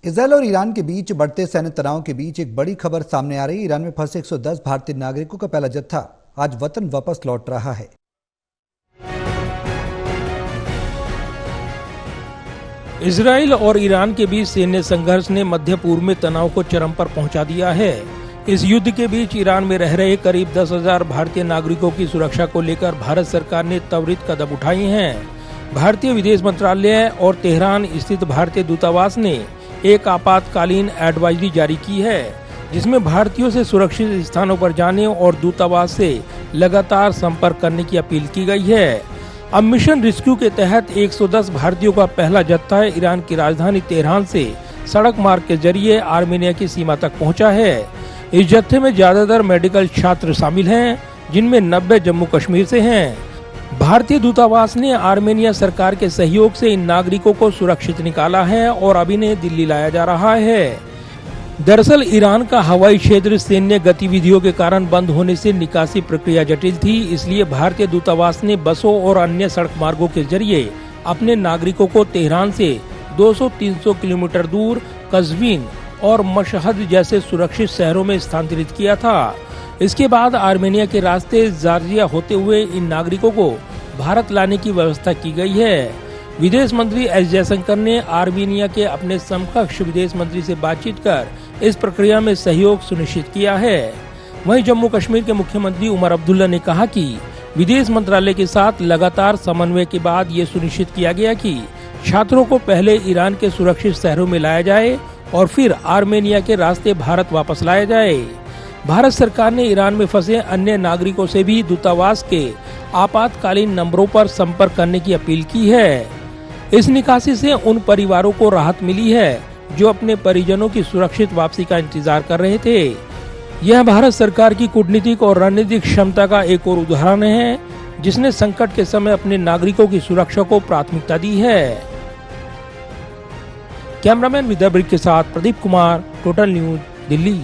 Israel और Iran के बीच बढ़ते सैन्य तनाव के बीच एक बड़ी खबर सामने आ रही है। ईरान में फंसे 110 भारतीय नागरिकों का पहला जत्था आज वतन वापस लौट रहा है। इजरायल और ईरान के बीच सैन्य संघर्ष ने मध्य पूर्व में तनाव को चरम पर पहुंचा दिया है। इस युद्ध के बीच ईरान में रह रहे करीब 10,000 भारतीय नागरिकों की सुरक्षा को लेकर भारत सरकार ने त्वरित कदम उठाए हैं। भारतीय विदेश मंत्रालय और तेहरान स्थित भारतीय दूतावास ने एक आपातकालीन एडवाइजरी जारी की है, जिसमें भारतीयों से सुरक्षित स्थानों पर जाने और दूतावास से लगातार संपर्क करने की अपील की गई है। अब मिशन रेस्क्यू के तहत 110 भारतीयों का पहला जत्था ईरान की राजधानी तेहरान से सड़क मार्ग के जरिए आर्मेनिया की सीमा तक पहुंचा है। इस जत्थे में ज्यादातर मेडिकल छात्र शामिल हैं, जिनमें 90 जम्मू कश्मीर से हैं। भारतीय दूतावास ने आर्मेनिया सरकार के सहयोग से इन नागरिकों को सुरक्षित निकाला है और अब इन्हें दिल्ली लाया जा रहा है। दरअसल ईरान का हवाई क्षेत्र सैन्य गतिविधियों के कारण बंद होने से निकासी प्रक्रिया जटिल थी, इसलिए भारतीय दूतावास ने बसों और अन्य सड़क मार्गों के जरिए अपने नागरिकों को तेहरान से 200-300 किलोमीटर दूर कज़वीन और मशहद जैसे सुरक्षित शहरों में स्थानांतरित किया था। इसके बाद आर्मेनिया के रास्ते जॉर्जिया होते हुए इन नागरिकों को भारत लाने की व्यवस्था की गई है। विदेश मंत्री एस जयशंकर ने आर्मेनिया के अपने समकक्ष विदेश मंत्री से बातचीत कर इस प्रक्रिया में सहयोग सुनिश्चित किया है। वहीं जम्मू कश्मीर के मुख्यमंत्री उमर अब्दुल्ला ने कहा कि विदेश मंत्रालय के साथ लगातार समन्वय के बाद ये सुनिश्चित किया गया कि छात्रों को पहले ईरान के सुरक्षित शहरों में लाया जाए और फिर आर्मेनिया के रास्ते भारत वापस लाया जाए। भारत सरकार ने ईरान में फंसे अन्य नागरिकों से भी दूतावास के आपातकालीन नंबरों पर संपर्क करने की अपील की है। इस निकासी से उन परिवारों को राहत मिली है जो अपने परिजनों की सुरक्षित वापसी का इंतजार कर रहे थे। यह भारत सरकार की कूटनीतिक और रणनीतिक क्षमता का एक और उदाहरण है, जिसने संकट के समय अपने नागरिकों की सुरक्षा को प्राथमिकता दी है। कैमरामैन विद्या ब्रिक के साथ प्रदीप कुमार, टोटल न्यूज, दिल्ली।